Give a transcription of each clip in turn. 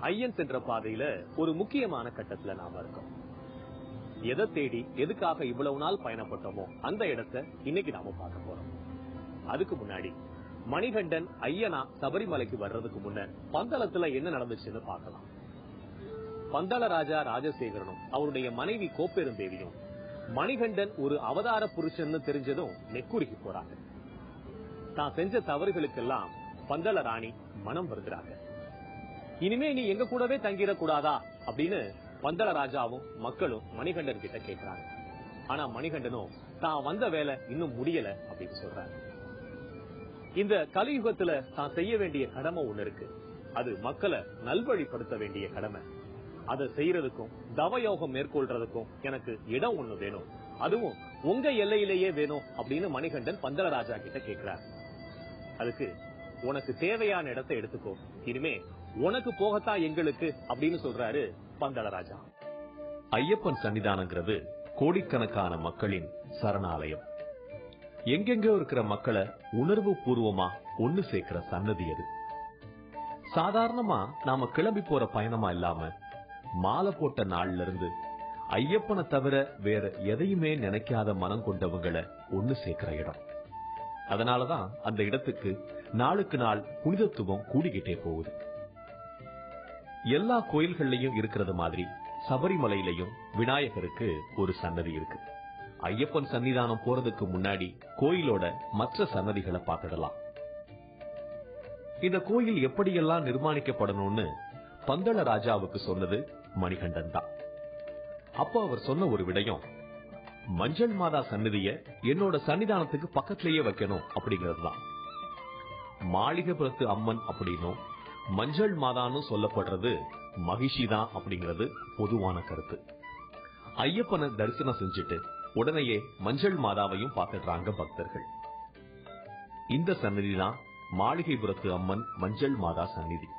ஐயன் சென்ற பாதையில ஒரு முக்கியமான கட்டத்துல நாம இருக்கோம். எதை தேடி எதுக்காக இவ்வளவு நாள் பயணப்பட்டோமோ அந்த இடத்தை இன்னைக்கு நாம பார்க்க போறோம். அதுக்கு முன்னாடி மணிகண்டன் ஐயனா சபரிமலைக்கு வர்றதுக்கு முன்ன பந்தளத்துல என்ன நடந்துச்சுன்னு பார்க்கலாம். பந்தள ராஜா ராஜசேகரனும் அவருடைய மனைவி கோப்பெருந்தேவியும் மணிகண்டன் ஒரு அவதார புருஷன்னு தெரிஞ்சதும் நெக்குருகி போறாங்க. தான் செஞ்ச தவறுகளுக்கெல்லாம் பந்தள ராணி மனம் வருகிறாங்க. இனிமே நீ எங்க கூடவே தங்கிடக்கூடாதா அப்படின்னு பந்தள ராஜாவும் மக்களும் மணிகண்டன் கிட்ட கேட்கிறாங்க. ஆனா மணிகண்டனும் தான் வந்த வேலை இன்னும் முடியல அப்படின்னு சொல்றாரு. இந்த கலியுகத்துல தான் செய்ய வேண்டிய கடமை ஒண்ணு இருக்கு. அது மக்களை நல்வழிப்படுத்த வேண்டிய கடமை. அதை செய்யறதுக்கும் தவயோகம் மேற்கொள்றதுக்கும் எனக்கு இடம் ஒண்ணு வேணும், அதுவும் உங்க எல்லையிலேயே வேணும் அப்படின்னு மணிகண்டன் பந்தள ராஜா கிட்ட கேட்கிறார். அதுக்கு உனக்கு தேவையான இடத்தை எடுத்துக்கோ, இனிமே உனக்கு போகத்தான் எங்களுக்கு அப்படின்னு சொல்றாரு பந்தள ராஜா. ஐயப்பன் சன்னிதானங்கிறது கோடிக்கணக்கான மக்களின் சரணாலயம். எங்கெங்கோ இருக்கிற மக்களை உணர்வு பூர்வமா ஒண்ணு சேர்க்கிற சன்னதி அது. சாதாரணமா நாம கிளம்பி போற பயணமா இல்லாம மாலை போட்ட நாள்ல இருந்து ஐயப்பனை தவிர வேற எதையுமே நினைக்காத மனம் கொண்டவங்களை ஒண்ணு சேர்க்கிற இடம். அதனாலதான் அந்த இடத்துக்கு நாளுக்கு நாள் புனிதத்துவம் கூடிக்கிட்டே போகுது. எல்லா கோயில்கள்லயும் இருக்கிறது மாதிரி சபரிமலையிலையும் விநாயகருக்கு ஒரு சன்னதி இருக்கு. ஐயப்பன் சன்னிதானம் போறதுக்கு முன்னாடி கோயிலோட மற்ற சன்னதிகளை பார்த்துடலாம். இந்த கோயில் எப்படியெல்லாம் நிர்மாணிக்கப்படணும்னு பந்தள ராஜாவுக்கு சொன்னது மணிகண்டன் தான். அப்போ அவர் சொன்ன ஒரு விடயம், மஞ்சள் மாதா சன்னதிய என்னோட சன்னிதானத்துக்கு பக்கத்திலேயே வைக்கணும் அப்படிங்கறதுதான். மாளிகைபுரத்து அம்மன் அப்படின்னும் மஞ்சள் மாதான்னு சொல்லப்படுறது மகிஷி தான் அப்படிங்கிறது பொதுவான கருத்து. ஐயப்பனை தரிசனம் செஞ்சுட்டு உடனேயே மஞ்சள் மாதாவையும் பார்த்துடுறாங்க பக்தர்கள். இந்த சன்னதி தான் மாளிகைபுரத்து அம்மன் மஞ்சள் மாதா சந்நிதி.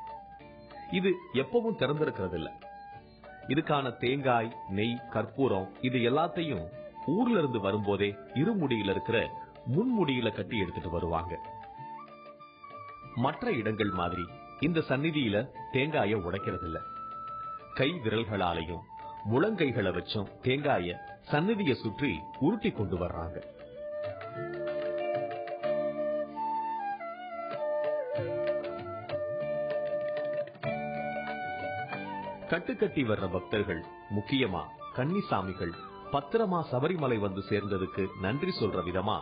இது எப்பவும் திறந்திருக்கிறது இல்ல. இதுக்கான தேங்காய், நெய், கற்பூரம் இது எல்லாத்தையும் ஊர்ல இருந்து வரும்போதே இருமுடியில இருக்கிற முன்முடியில கட்டி எடுத்துட்டு வருவாங்க. மற்ற இடங்கள் மாதிரி இந்த சந்நிதியில தேங்காய உடைக்கிறது இல்ல. கை விரல்களாலையும் முழங்கைகளை வச்சும் தேங்காய சந்நிதியை சுற்றி உருட்டி கொண்டு வர்றாங்க. கட்டுக்கட்டி வர்ற பக்தர்கள், முக்கியமா கன்னிசாமிகள் பத்திரமா சபரிமலை வந்து சேர்ந்ததுக்கு நன்றி சொல்ற விதமா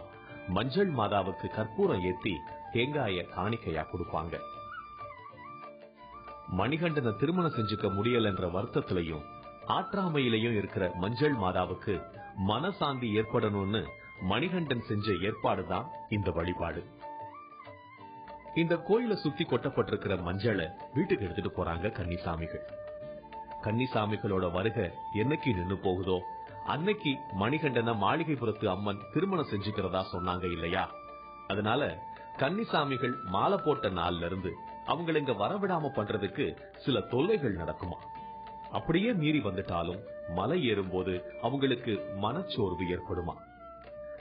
மஞ்சள் மாதாவுக்கு கற்பூரம் ஏத்தி தேங்காய காணிக்கையா கொடுப்பாங்க. மணிகண்டனை திருமணம் செஞ்சுக்க முடியல என்ற வருத்தத்திலையும் ஆற்றாமையிலையும் இருக்கிற மஞ்சள் மாதாவுக்கு மனசாந்தி ஏற்படணும்னு மணிகண்டன் செஞ்ச ஏற்பாடுதான் இந்த வழிபாடு. இந்த கோயிலை சுத்தி கொட்டப்பட்டிருக்கிற மஞ்சளை வீட்டுக்கு எடுத்துட்டு போறாங்க கன்னிசாமிகள். கன்னிசாமிகளோட வருகை என்னைக்கு நின்னு போகுதோ அன்னைக்கு மணிகண்டனை மாளிகைபுரத்து அம்மன் திருமணம் செஞ்சுக்கிறதா சொன்னாங்க இல்லையா? அதனால கன்னிசாமிகள் மாலை போட்ட நாள்ல இருந்து அவங்களை இங்க வரவிடாம பண்றதுக்கு சில தொல்லைகள் நடக்குமா. அப்படியே மீறி வந்துட்டாலும் மலை ஏறும்போது அவங்களுக்கு மனச்சோர்வு ஏற்படுமா.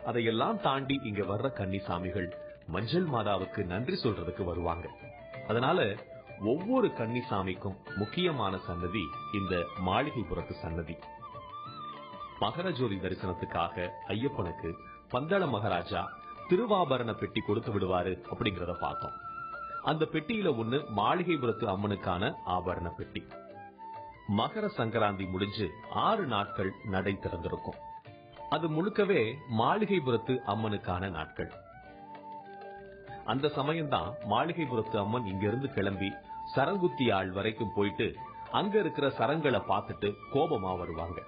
அதையெல்லாம் தாண்டி இங்க வர்ற கன்னிசாமிகள் மஞ்சள் மாதாவுக்கு நன்றி சொல்றதுக்கு வருவாங்க. அதனால ஒவ்வொரு கன்னிசாமிக்கும் முக்கியமான சன்னதி இந்த மாளிகைபுரத்து சன்னதி. மகரஜோதி தரிசனத்துக்காக ஐயப்பனுக்கு பந்தள மகாராஜா திருவாபரண பெட்டி கொடுத்து விடுவாரு அப்படிங்கறத பார்த்தோம். அந்த பெட்டியில ஒண்ணு மாளிகைபுரத்து அம்மனுக்கான ஆபரண பெட்டி. மகர சங்கராந்தி முடிஞ்சு 6 நாட்கள் நடை திறந்திருக்கும். அது முழுக்கவே மாளிகைபுரத்து அம்மனுக்கான நாட்கள். அந்த சமயம்தான் மாளிகைபுரத்து அம்மன் இங்கிருந்து கிளம்பி சரங்குத்தி ஆள் வரைக்கும் போயிட்டு அங்க இருக்கிற சரங்களை பார்த்துட்டு கோபமா வருவாங்க.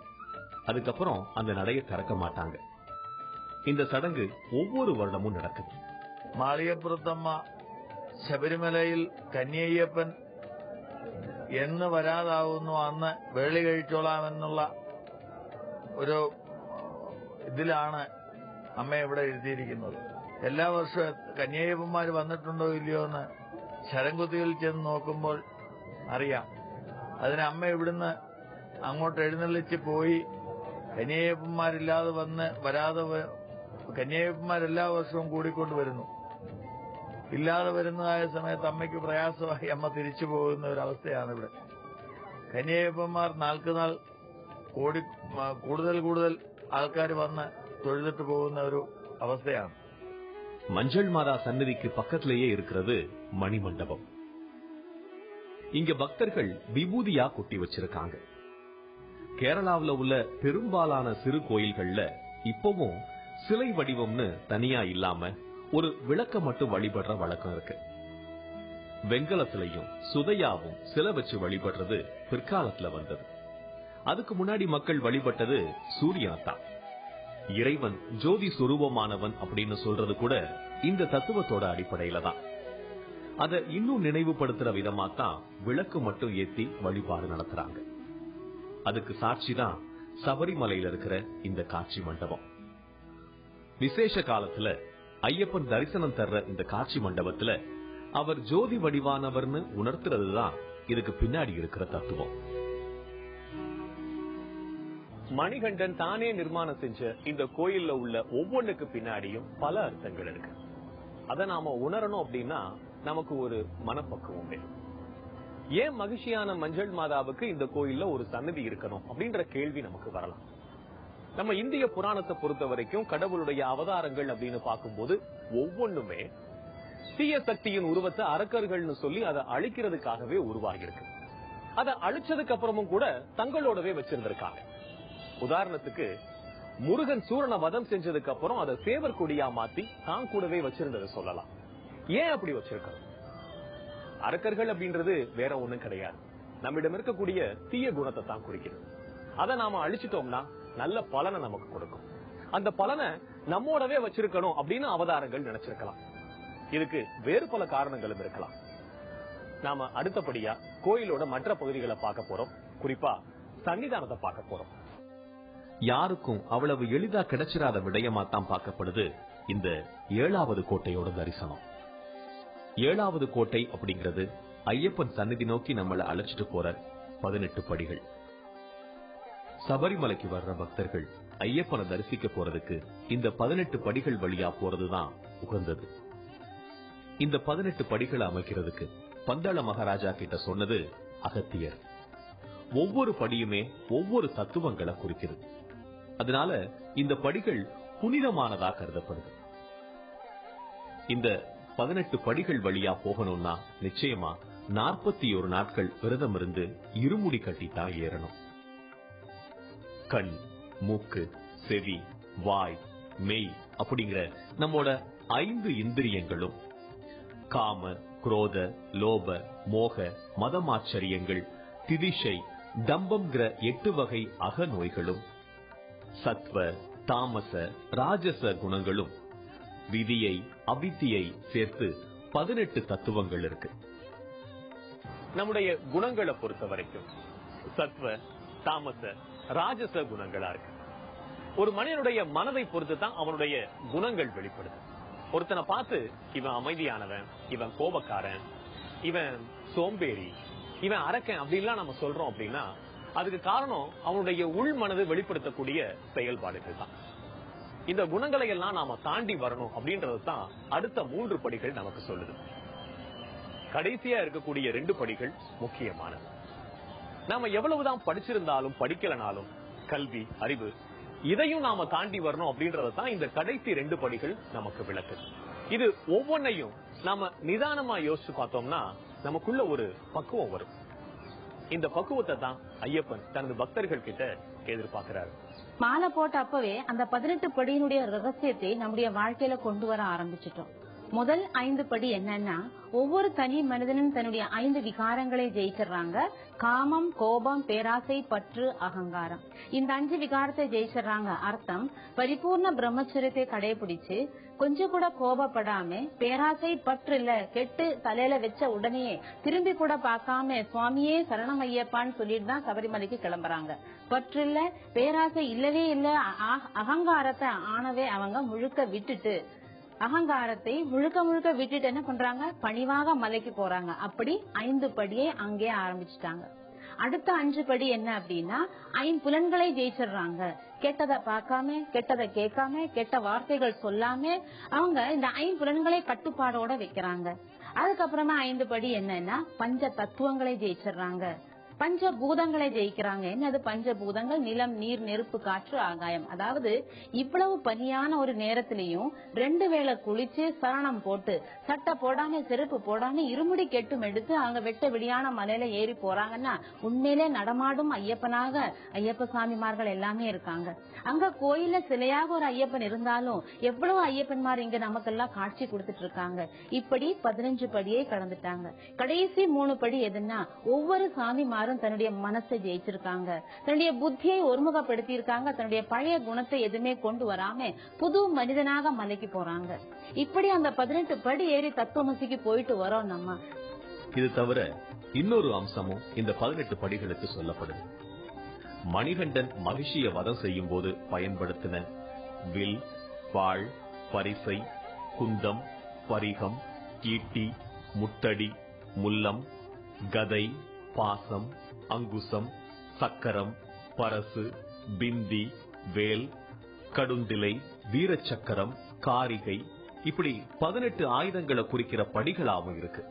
அதுக்கப்புறம் அந்த நடைய திறக்க மாட்டாங்க. இந்த சடங்கு ஒவ்வொரு வருடமும் நடக்குது. മാളികപ്പുറത്തമ്മ ശബരിമലയിൽ കന്യയ്യപ്പൻ എന്ന് വരാതാവുന്നു അന്ന് വേളി കഴിച്ചോളാമെന്നുള്ള ഒരു ഇതിലാണ് അമ്മ ഇവിടെ എഴുതിയിരിക്കുന്നത്. എല്ലാ വർഷവും കന്യയ്യപ്പന്മാർ വന്നിട്ടുണ്ടോ ഇല്ലയോ എന്ന് ശരംകുത്തിയിൽ ചെന്ന് നോക്കുമ്പോൾ അറിയാം. അതിന് അമ്മ ഇവിടുന്ന് അങ്ങോട്ട് എഴുന്നള്ളിച്ച് പോയി കന്യയ്യപ്പന്മാരില്ലാതെ വരാതെ കന്യയ്യപ്പന്മാരെല്ലാ വർഷവും കൂടിക്കൊണ്ട് വരുന്നു. ഇല്ലാതെ വരുന്നതായ സമയത്ത് അമ്മയ്ക്ക് പ്രയാസമായി അമ്മ തിരിച്ചു പോകുന്ന ഒരവസ്ഥയാണ് ഇവിടെ. കന്യയ്യപ്പന്മാർ നാൾക്കുനാൾ കൂടുതൽ ആൾക്കാർ വന്ന് തൊഴുതിട്ട് പോകുന്ന ഒരു அவஸ்தைയാണ്. மஞ்சள் மாதா சன்னதிக்கு பக்கத்திலேயே இருக்கிறது மணிமண்டபம். இங்க பக்தர்கள் விபூதியா கொட்டி வச்சிருக்காங்க. கேரளாவுல உள்ள பெரும்பாலான சிறு கோயில்கள்ல இப்பவும் சிலை வடிவம்னு தனியா இல்லாம ஒரு விளக்க மட்டும் வழிபடுற வழக்கம் இருக்கு. வெங்கலத்திலையும் சுதையாவும் சிலை வச்சு வழிபடுறது பிற்காலத்துல வந்தது. அதுக்கு முன்னாடி மக்கள் வழிபட்டது சூரியனத்தான். இறைவன் ஜோதி சுரூபமானவன் அப்படின்னு சொல்றது கூட இந்த தத்துவத்தோட அடிப்படையில தான். அத இன்னும் நினைவுபடுத்துற விதமா தான் விளக்கு மட்டும் ஏத்தி வழிபாடு நடத்துறாங்க. அதுக்கு சாட்சிதான் சபரிமலையில இருக்கிற இந்த காட்சி மண்டபம். விசேஷ காலத்துல ஐயப்பன் தரிசனம் தர்ற இந்த காட்சி மண்டபத்துல அவர் ஜோதி வடிவானவர்னு உணர்த்துறதுதான் இதுக்கு பின்னாடி இருக்கிற தத்துவம். மணிகண்டன் தானே நிர்மாணம் செஞ்ச இந்த கோயில்ல உள்ள ஒவ்வொன்றுக்கு பின்னாடியும் பல அர்த்தங்கள் இருக்கு. அத நாம உணரணும் அப்படின்னா நமக்கு ஒரு மனப்பக்குவம் வேணும். ஏன் மகிழ்ச்சியான மஞ்சள் மாதாவுக்கு இந்த கோயில்ல ஒரு சன்னதி இருக்கணும் அப்படின்ற கேள்வி நமக்கு வரலாம். நம்ம இந்திய புராணத்தை பொறுத்த வரைக்கும் கடவுளுடைய அவதாரங்கள் அப்படின்னு பார்க்கும்போது ஒவ்வொன்றுமே தீய சக்தியின் உருவத்தை அரக்கர்கள்னு சொல்லி அதை அழிக்கிறதுக்காகவே உருவாகி இருக்கு. அதை அழிச்சதுக்கு அப்புறமும் கூட தங்களோடவே வச்சிருந்திருக்காங்க. உதாரணத்துக்கு முருகன் சூரனை வதம் செஞ்சதுக்கு அப்புறம் அதை சேவர் கொடியா மாத்தி தான் கூடவே வச்சிருந்ததை சொல்லலாம். ஏன் அப்படி வச்சிருக்காங்க? அரக்கர்கள் அப்படின்றது வேற ஒண்ணும் கிடையாது, நம்மிடம் இருக்கக்கூடிய தீய குணத்தை தான் குறிக்கிறது. அதை நாம அழிச்சிட்டோம்னா நல்ல பலனை நமக்கு கொடுக்கும். அந்த பலனை நம்மோடவே வச்சிருக்கணும் அப்படின்னு அவதாரங்கள் நினைச்சிருக்கலாம். இதுக்கு வேறு பல காரணங்களும் இருக்கலாம். நாம அடுத்தபடியா கோயிலோட மற்ற பகுதிகளை பார்க்க போறோம். குறிப்பா சன்னிதானத்தை பார்க்க போறோம். யாருக்கும் அவ்வளவு எளிதா கிடைச்சிராத விடயமா தான் பார்க்கப்படுது இந்த 7வது கோட்டையோட தரிசனம். 7வது கோட்டை அப்படிங்கிறது ஐயப்பன் சந்நிதி நோக்கி நம்மளை அழைச்சிட்டு போற 18 படிகள். சபரிமலைக்கு வர்ற பக்தர்கள் ஐயப்பனை தரிசிக்க போறதுக்கு இந்த 18 படிகள் வழியா போறதுதான் உகந்தது. இந்த 18 படிகளை அமைக்கிறதுக்கு பந்தாள மகாராஜா கிட்ட சொன்னது அகத்தியர். ஒவ்வொரு படியுமே ஒவ்வொரு தத்துவங்களை குறிக்கிறது. அதனால இந்த படிகள் புனிதமானதா கருதப்படுது. இந்த 18 படிகள் வழியா போகணும்னா நிச்சயமா 41 நாட்கள் விரதம் இருந்து இருமுடி கட்டித்தான் ஏறணும். கண், மூக்கு, செவி, வாய், மெய் அப்படிங்கிற நம்மோட 5 இந்திரியங்களும் காம, குரோத, லோப, மோக, மதமாச்சரியங்கள், திதிஷை, தம்பம்ங்கிற 8 வகை அக நோய்களும், சத்வ, தாமச, ராஜச குணங்களும், விதியை, அவித்தியை சேர்த்து 18 தத்துவங்கள் இருக்கு. நம்முடைய குணங்களை பொறுத்த வரைக்கும் சத்வ, தாமச, ராஜச குணங்களா இருக்கு. ஒரு மனிதனுடைய மனதை பொறுத்து தான் அவனுடைய குணங்கள் வெளிப்படுது. ஒருத்தனை பார்த்து இவன் அமைதியானவன், இவன் கோபக்காரன், இவன் சோம்பேறி, இவன் அரக்கன் அப்படின்லாம் நம்ம சொல்றோம் அப்படின்னா அதுக்கு காரணம் அவனுடைய உள் மனது வெளிப்படுத்தக்கூடிய செயல்பாடுகள் தான். இந்த குணங்களை எல்லாம் நாம தாண்டி வரணும் அப்படின்றது தான் அடுத்த 3 படிகள் நமக்கு சொல்லுது. கடைசியா இருக்கக்கூடிய 2 படிகள் முக்கியமானது. நாம எவ்வளவுதான் படிச்சிருந்தாலும் படிக்கலனாலும் கல்வி, அறிவு இதையும் நாம தாண்டி வரணும் அப்படின்றது தான் இந்த கடைசி 2 படிகள் நமக்கு விளக்குது. இது ஒவ்வொன்னையும் நாம நிதானமா யோசிச்சு பார்த்தோம்னா நமக்குள்ள ஒரு பக்குவம் வரும். இந்த பக்குவத்தை தான் ஐயப்பன் தனது பக்தர்கள் கிட்ட எதிர்பார்க்கிறாரு. மாலை போட்ட அப்பவே அந்த 18 படியினுடைய ரகசியத்தை நம்முடைய வாழ்க்கையில கொண்டு வர ஆரம்பிச்சிட்டோம். முதல் 5 படி என்னன்னா, ஒவ்வொரு தனி மனிதனும் தன்னுடைய 5 விகாரங்களை ஜெயிச்சிடறாங்க. காமம், கோபம், பேராசை, பற்று, அகங்காரம். இந்த 5 விகாரத்தை ஜெயிச்சிடறாங்க. அர்த்தம், பரிபூர்ண பிரம்மச்சரியத்தை கடைபிடிச்சு கொஞ்சம் கூட கோபப்படாம, பேராசை பற்று இல்ல கெட்டு தலையில வச்ச உடனே திரும்பி கூட பார்க்காம சுவாமியே சரணம் ஐயப்பான்னு சொல்லிட்டு தான் சபரிமலைக்கு கிளம்புறாங்க. பற்று இல்ல, பேராசை இல்லவே இல்ல, அகங்காரத்தை ஆனவே அவங்க முழுக்க விட்டுட்டு, அகங்காரத்தை முழுக்க முழுக்க விட்டுட்டு என்ன பண்றாங்க, பணிவாக மலைக்கு போறாங்க. அப்படி 5 படியை அங்கே ஆரம்பிச்சுட்டாங்க. அடுத்த 5 படி என்ன அப்படின்னா, 5 புலன்களை ஜெயிச்சிடுறாங்க. கெட்டதை பார்க்காம, கெட்டதை கேட்காம, கெட்ட வார்த்தைகள் சொல்லாம அவங்க இந்த 5 புலன்களை கட்டுப்பாடோட வைக்கிறாங்க. அதுக்கப்புறமா 5 படி என்னன்னா, பஞ்ச தத்துவங்களை ஜெயிச்சிடுறாங்க. பஞ்சபூதங்களை ஜெயிக்கிறாங்க. என்னது பஞ்சபூதங்கள்? நிலம், நீர், நெருப்பு, காற்று, ஆகாயம். அதாவது இவ்வளவு பனியான ஒரு நேரத்திலையும் 2 வேளை குளிச்சு சரணம் போட்டு சட்டை போடாம செருப்பு போடாம இருமுடி கெட்டும் எடுத்து அங்க வெட்ட வெளியான மலையில ஏறி போறாங்கன்னா உண்மையிலே நடமாடும் ஐயப்பனாக ஐயப்ப சாமிமார்கள் எல்லாமே இருக்காங்க. அங்க கோயில சிலையாக ஒரு ஐயப்பன் இருந்தாலும் எவ்வளவு ஐயப்பன்மார் இங்க நமக்கெல்லாம் காட்சி கொடுத்துட்டு இருக்காங்க. இப்படி 15 படியை கடந்துட்டாங்க. கடைசி 3 படி எதுன்னா ஒவ்வொரு சாமிமாரும் தன்னுடைய மனசை ஜெயிச்சிருக்காங்க, தன்னுடைய புத்தியை ஒருமுகப்படுத்தி இருக்காங்க, தன்னுடைய பழைய குணத்தை எதுவுமே கொண்டு வராம புது மனிதனாக மலைக்கு போறாங்க. இப்படி அந்த 18 படி ஏறி தத்துவமசிக்கு போயிட்டு வரோம் நம்ம. இது தவிர இன்னொரு அம்சமும் இந்த 18 படிகளுக்கு சொல்லப்படுது. மணிகண்டன் மகிழ்ச்சியை வதம் செய்யும் போது பயன்படுத்தின வில், வாள், பரிசை, குந்தம், பரிகம், ஈட்டி, முட்டடி, முல்லம், கதை, பாசம், அங்குசம், சக்கரம், பரசு, பிந்தி, வேல், கடுந்திலை, வீரச்சக்கரம், காரிகை, இப்படி 18 ஆயுதங்களை குறிக்கிற படிகளாவும் இருக்கு.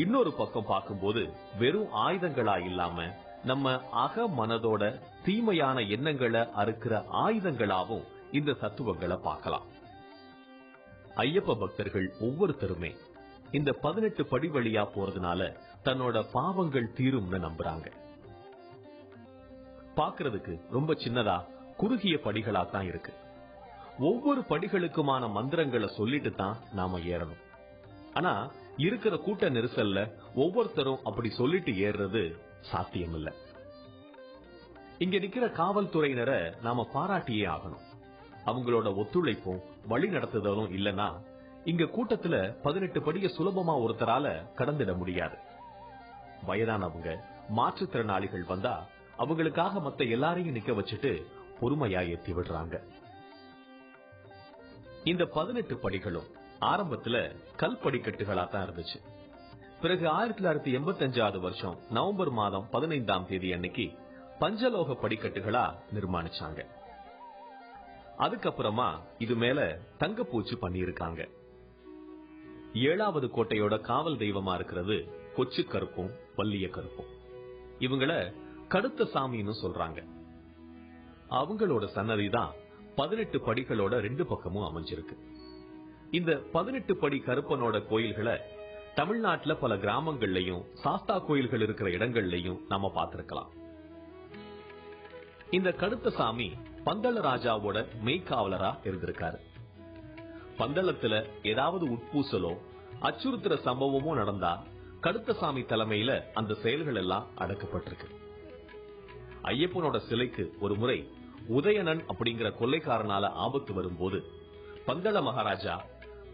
இன்னொரு பக்கம் பார்க்கும்போது வெறும் ஆயுதங்களா இல்லாம நம்ம அக மனதோட தீமையான எண்ணங்களை அறுக்கிற ஆயுதங்களாவும் இந்த தத்துவங்களை பார்க்கலாம். ஐயப்ப பக்தர்கள் ஒவ்வொருத்தருமே இந்த 18 படி வழியா போறதுனால தன்னோட பாவங்கள் தீரும்னு நம்புறாங்க. பாக்குறதுக்கு ரொம்ப சின்னதா குறுகிய படிகளா தான் இருக்கு. ஒவ்வொரு படிகளுக்குமான மந்திரங்களை சொல்லிட்டு தான் நாம ஏறணும். ஆனா இருக்கிற கூட்ட நெரிசல்ல ஒவ்வொருத்தரும் அப்படி சொல்லிட்டு ஏறுறது சாத்தியம் இல்ல. இங்க நிக்கிற காவல்துறையினரை நாம பாராட்டியே ஆகணும். அவங்களோட ஒத்துழைப்பும் வழி நடத்துதலும் இல்லனா இங்க கூட்டத்துல 18 படிய சுலபமா ஒருத்தரால கடந்துட முடியாது. வயதானவங்க, மாற்றுத்திறனாளிகள் வந்தா அவங்களுக்காக மத்த எல்லாரையும் நிக்க வச்சுட்டு பொறுமையா ஏத்தி விடுறாங்க. இந்த 18 படிகளும் ஆரம்பத்துல கல் படிக்கட்டுகளா தான் இருந்துச்சு. பிறகு 1985 வருஷம் நவம்பர் மாதம் 15ஆம் தேதி அன்னைக்கு பஞ்சலோக படிக்கட்டுகளா நிர்மாணிச்சாங்க. அதுக்கப்புறமா இது மேல தங்கப்பூச்சி பண்ணியிருக்காங்க. 7வது கோட்டையோட காவல் தெய்வமா இருக்கிறது கொச்சு கருப்பும் வள்ளிய கருப்பும். இவங்கள கடுத்த சாமின்னு சொல்றாங்க. அவங்களோட சன்னதி தான் 18 படிகளோட 2 பக்கமும் அமைஞ்சிருக்கு. இந்த 18 படி கருப்பனோட கோயில்களை தமிழ்நாட்டுல பல கிராமங்கள்லயும் சாஸ்தா கோயில்கள் இருக்கிற இடங்கள்லயும் நாம பார்த்திருக்கலாம். இந்த கடுத்த சாமி பந்தள ராஜாவோட மெய்காவலரா இருந்திருக்காரு. பந்தளத்துல ஏதாவது உட்பூசலோ அச்சுறுத்துற சம்பவமோ நடந்தா கடுத்த சாமி தலைமையில அந்த செயல்கள் எல்லாம் அடக்கப்பட்டிருக்கு. ஐயப்பனோட சிலைக்கு ஒரு முறை உதயணன் அப்படிங்கிற கொள்ளைக்காரனால ஆபத்து வரும்போது பந்தள மகாராஜா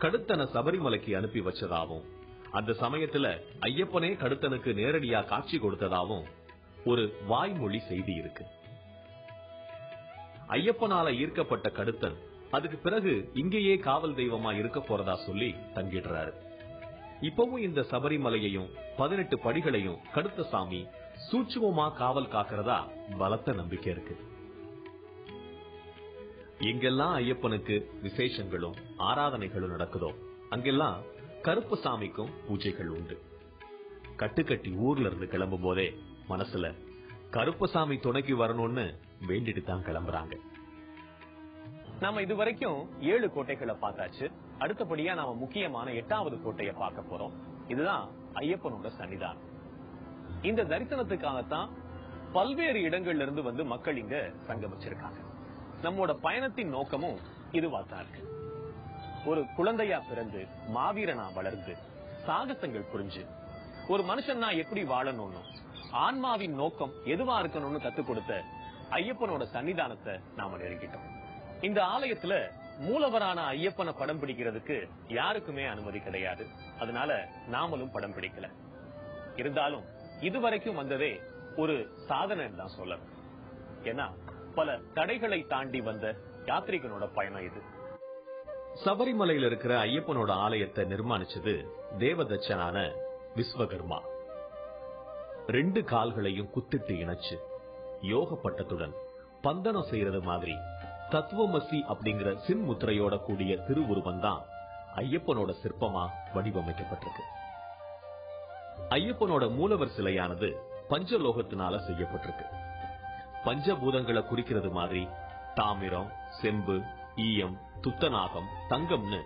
கடுத்தனை சபரிமலைக்கு அனுப்பி வச்சதாவும் அந்த சமயத்துல ஐயப்பனே கடுத்தனுக்கு நேரடியா காட்சி கொடுத்ததாவும் ஒரு வாய்மொழி செய்தி இருக்கு. ஐயப்பனால ஈர்க்கப்பட்ட கடுத்தன் அதுக்கு பிறகு இங்கேயே காவல் தெய்வமா இருக்க போறதா சொல்லி தங்கிடுறாரு. இப்பவும் இந்த சபரிமலையையும் 18 படிகளையும் கடுத்த சாமி சூட்சுமமா காவல் காக்கிறதா பலத்த நம்பிக்கை இருக்கு. எங்கெல்லாம் ஐயப்பனுக்கு விசேஷங்களும் ஆராதனைகளும் நடக்குதோ அங்கெல்லாம் கருப்பு சாமிக்கும் பூஜைகள் உண்டு. கட்டுக்கட்டி ஊர்ல இருந்து கிளம்பும் போதே மனசுல கருப்பசாமி துணைக்கு வரணும்னு வேண்டிட்டு தான் கிளம்புறாங்க. நாம இதுவரைக்கும் 7 கோட்டைகளை பார்த்தாச்சு. அடுத்தபடியா நாம முக்கியமான 8வது கோட்டையை பார்க்க போறோம். இதுதான் ஐயப்பனோட சன்னிதானம். இந்த தரிசனத்துக்காகத்தான் பல்வேறு இடங்கள்ல இருந்து வந்து மக்கள் இங்க சங்கமிச்சிருக்காங்க. நம்மோட பயணத்தின் நோக்கமும் இதுவாத்தான் இருக்கு. ஒரு குழந்தையா பிறந்து மாவீரனா வளர்ந்து சாகசங்கள் புரிஞ்சு ஒரு மனுஷன் நான் எப்படி வாழணும்னு ஆன்மாவின் நோக்கம் எதுவா இருக்கணும்னு கத்துக் கொடுத்த ஐயப்பனோட சன்னிதானத்தை நாம நெருங்கிட்டோம். இந்த ஆலயத்துல மூலவரான ஐயப்பனை படம் பிடிக்கிறதுக்கு யாருக்குமே அனுமதி கிடையாது. அதனால நாமளும் படம் பிடிக்கல. இருந்தாலும் இதுவரைக்கும் வந்ததே ஒரு சாதனை தான் சொல்லணும். ஏன்னா பல தடைகளை தாண்டி வந்த யாத்ரீகனோட பயணம் இது. சபரிமலையில இருக்கிற ஐயப்பனோட ஆலயத்தை நிர்மாணிச்சது தேவதச்சனான விஸ்வகர்மா. 2 கால்களையும் குத்திட்டு இணைச்சு யோக பட்டத்துடன் பந்தனம் செய்யறது மாதிரி தத்துவமசி அப்படிங்கிற சின்முத்திரையோட கூடிய திருவுருவம் தான் ஐயப்பனோட சிற்பமா வடிவமைக்கப்பட்டிருக்கு. ஐயப்பனோட மூலவர் சிலையானது பஞ்சலோகத்தினால செய்யப்பட்டிருக்கு. பஞ்சபூதங்களை குறிக்கிறது மாதிரி தாமிரம், செம்பு, ஈயம், துத்தநாகம், தங்கம்னு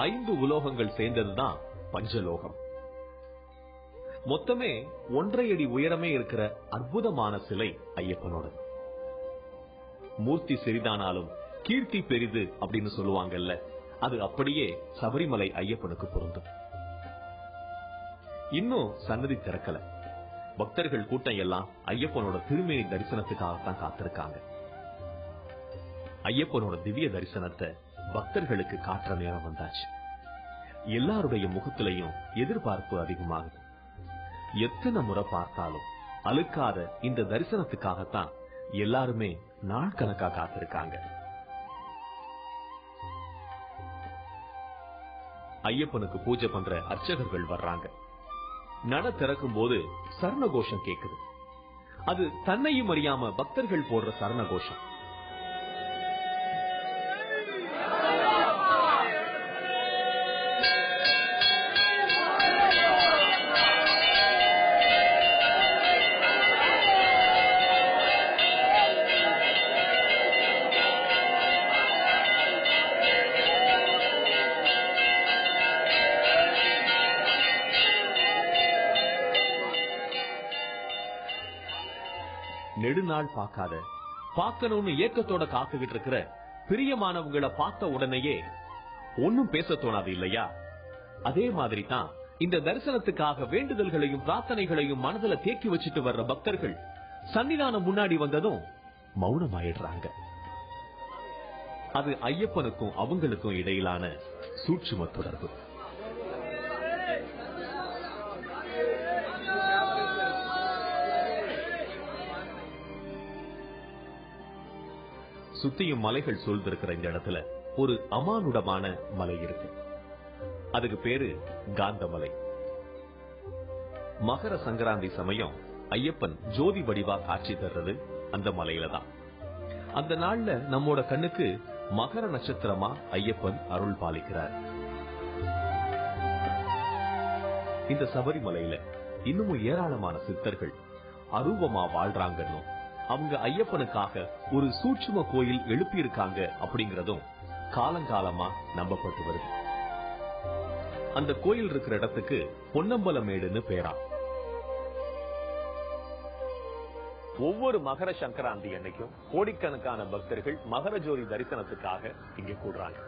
5 உலோகங்கள் சேர்ந்ததுதான் பஞ்சலோகம். மொத்தமே 1.5 அடி உயரமே இருக்கிற அற்புதமான சிலை ஐயப்பனோட. மூர்த்தி சிறிதானாலும் கீர்த்தி பெரிது அப்படின்னு சொல்லுவாங்கல்ல, அது அப்படியே சபரிமலை ஐயப்பனுக்கு பொருந்தும். இன்னும் சன்னதி திறக்கல. பக்தர்கள் கூட்டம் எல்லாம் ஐயப்பனோட திருமேனி தரிசனத்துக்காகத்தான் காத்திருக்காங்க. ஐயப்பனோட திவ்ய தரிசனத்தை பக்தர்களுக்கு காட்டுற நேரம் வந்தாச்சு. எல்லாருடைய முகத்திலையும் எதிர்பார்ப்பு அதிகமாகுது. எத்தனை முறை பார்த்தாலும் அழுக்காத இந்த தரிசனத்துக்காகத்தான் எல்லாருமே நாள் கணக்கா காத்திருக்காங்க. ஐயப்பனுக்கு பூஜை பண்ற அர்ச்சகர்கள் வர்றாங்க. நட திறக்கும் போது சரண கோஷம் கேக்குது. அது தன்னையும் அறியாம பக்தர்கள் போடுற சரண கோஷம். நெடுநாள் பார்க்கணும்னு ஏக்கத்தோட காத்துக்கிட்டு இருக்கிற பிரியமானவங்களை பார்த்த உடனேயே ஒன்னும் பேச தோணாது இல்லையா? அதே மாதிரி தான் இந்த தரிசனத்துக்காக வேண்டுதல்களையும் பிரார்த்தனைகளையும் மனதில் தேக்கி வச்சுட்டு வர்ற பக்தர்கள் சன்னிதானம் முன்னாடி வந்ததும் மௌனமாயிடுறாங்க. அது ஐயப்பனுக்கும் அவங்களுக்கும் இடையிலான சூட்சும தொடர்பு. சுத்தியும் மலைகள் சூழ்ந்திருக்கிற இந்த இடத்துல ஒரு அமானுடமான மலை இருக்கு. அதுக்கு பேரு காந்தமலை. மகர சங்கராந்தி சமயம் ஐயப்பன் ஜோதி வடிவா காட்சி தர்றது அந்த மலையில தான். அந்த நாள்ல நம்மோட கண்ணுக்கு மகர நட்சத்திரமா ஐயப்பன் அருள் பாலிக்கிறார். இந்த சபரிமலையில இன்னமும் ஏராளமான சித்தர்கள் அரூபமா வாழ்றாங்கன்னு, அவங்க ஐயப்பனுக்காக ஒரு சூட்சும கோயில் எழுப்பி இருக்காங்க அப்படிங்கறதும் காலங்காலமா நம்பப்பட்டு வருது. அந்த கோயில் இருக்கிற இடத்துக்கு பொன்னம்பலமேடுன்னு பேரா. ஒவ்வொரு மகர சங்கராந்தி அன்னைக்கும் கோடிக்கணக்கான பக்தர்கள் மகர ஜோதி தரிசனத்துக்காக இங்க கூடுறாங்க.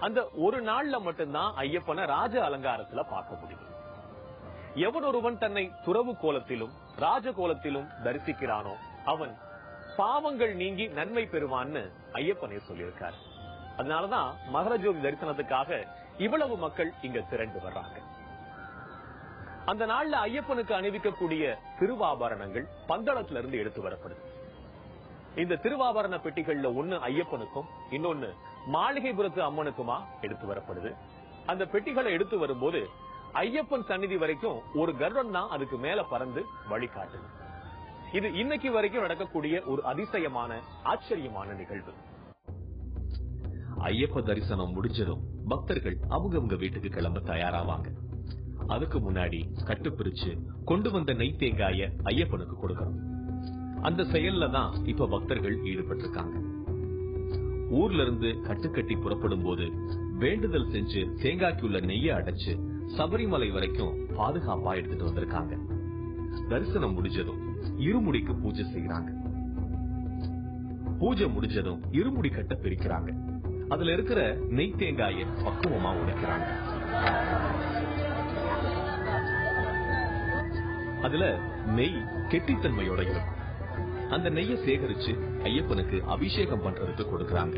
அந்த ஒரு நாள்ல மட்டும்தான் ஐயப்பனை ராஜ அலங்காரத்துல பார்க்க முடியும். எவன் ஒருவன் தன்னை துறவு கோலத்திலும் ராஜ கோலத்திலும் தரிசிக்கிறானோ அவன் பாவங்கள் நீங்கி நன்மை பெறுவான்னு ஐயப்பனே சொல்லியிருக்கார். அதனாலதான் மகர ஜோதி தரிசனத்துக்காக இவ்வளவு மக்கள் இங்க திரண்டு வர்றாங்க. அந்த நாள்ல ஐயப்பனுக்கு அணிவிக்கக்கூடிய திருவாபரணங்கள் பந்தளத்துல இருந்து எடுத்து வரப்படுது. இந்த திருவாபரண பெட்டிகள்ல ஒண்ணு ஐயப்பனுக்கும் இன்னொன்னு மாளிகைபுரத்து அம்மனுக்குமா எடுத்து வரப்படுது. அந்த பெட்டிகளை எடுத்து வரும்போது ஐயப்பன் சந்நிதி வரைக்கும் ஒரு கருடன் தான் அதுக்கு மேல பறந்து வழிகாட்டுது. இது இன்னைக்கு வரைக்கும் நடக்கக்கூடிய ஒரு அதிசயமான ஆச்சரியமான நிகழ்வு. ஐயப்ப தரிசனம் முடிஞ்சதும் பக்தர்கள் அவங்க வீட்டுக்கு கிளம்ப தயாராவாங்க. அதுக்கு முன்னாடி கட்டு பிரிச்சு கொண்டு வந்த நெய் தேங்காய ஐயப்பனுக்கு கொடுக்கணும். அந்த செயல்ல தான் இப்ப பக்தர்கள் ஈடுபட்டு இருக்காங்க. ஊர்ல இருந்து கட்டுக்கட்டி புறப்படும் போது வேண்டுதல் செஞ்சு தேங்காய்க்குள்ள நெய்ய அடைச்சு சபரிமலை வரைக்கும் பாதுகாப்பா எடுத்துட்டு வந்திருக்காங்க. தரிசனம் முடிஞ்சதும் இருமுடிக்கு பூஜை செய்யறாங்க. பூஜை முடிஞ்சதும் இருமுடி கட்ட பிரிக்கிறாங்க. அதுல இருக்கிற நெய் தேங்காய பக்குவமா உடைக்கிறாங்க. அதுல நெய் கெட்டித்தன்மையோட இருக்கும். அந்த நெய்யை சேகரிச்சு ஐயப்பனுக்கு அபிஷேகம் பண்றதுக்கு கொடுக்கறாங்க.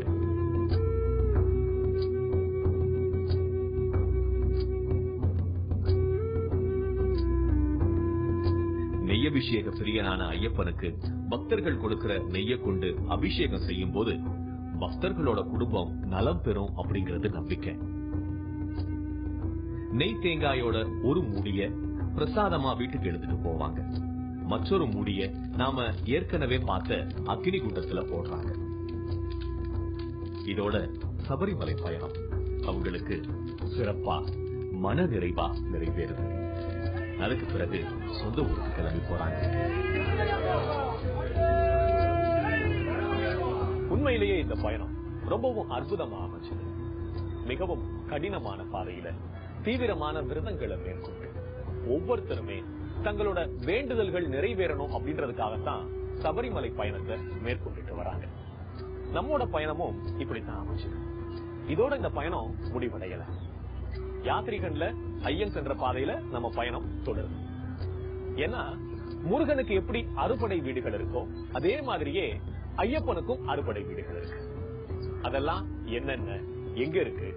நெய்யபிஷேக பிரியனான ஐயப்பனுக்கு பக்தர்கள் கொடுக்கிற நெய்ய கொண்டு அபிஷேகம் செய்யும் போது பக்தர்களோட குடும்பம் நலம் பெறும் அப்படிங்கிறது நம்பிக்கை. நெய் தேங்காயோட ஒரு மூடிய பிரசாதமா வீட்டுக்கு எடுத்துட்டு போவாங்க. மற்றொரு மூடிய நாம ஏற்கனவே பார்த்த அக்னி குண்டத்துல போடுறாங்க. இதோட சபரிமலை பயணம் அவங்களுக்கு சிறப்பா மன நிறைவா நிறைவேறுது. அதுக்கு பிறகு சொந்த ஊருக்கு கிளம்பி போறாங்க. உண்மையிலேயே இந்த பயணம் ரொம்பவும் அற்புதமா அமைச்சது. மிகவும் கடினமான பாதையில தீவிரமான விரதங்களை மேற்கொண்டு ஒவ்வொருத்தருமே தங்களோட வேண்டுதல்கள் நிறைவேறணும் அப்படின்றதுக்காகத்தான் சபரிமலை பயணத்தை மேற்கொண்டுட்டு வராங்க. நம்மோட பயணமும் இப்படித்தான் அமைச்சது. இதோட இந்த பயணம் முடிவடையல. யாத்ரீகன்ல ஐயன் சென்ற பாதையில நம்ம பயணம் தொடருது. ஏன்னா முருகனுக்கு எப்படி அறுபடை வீடுகள் இருக்கோ அதே மாதிரியே ஐயப்பனுக்கும் அறுபடை வீடுகள் இருக்கு. அதெல்லாம் என்னென்ன, எங்க இருக்கு,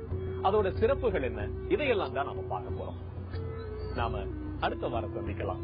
அதோட சிறப்புகள் என்ன, இதையெல்லாம் தான் நாம பார்க்க போறோம். நாம அடுத்த வாரம் சந்திக்கலாம்.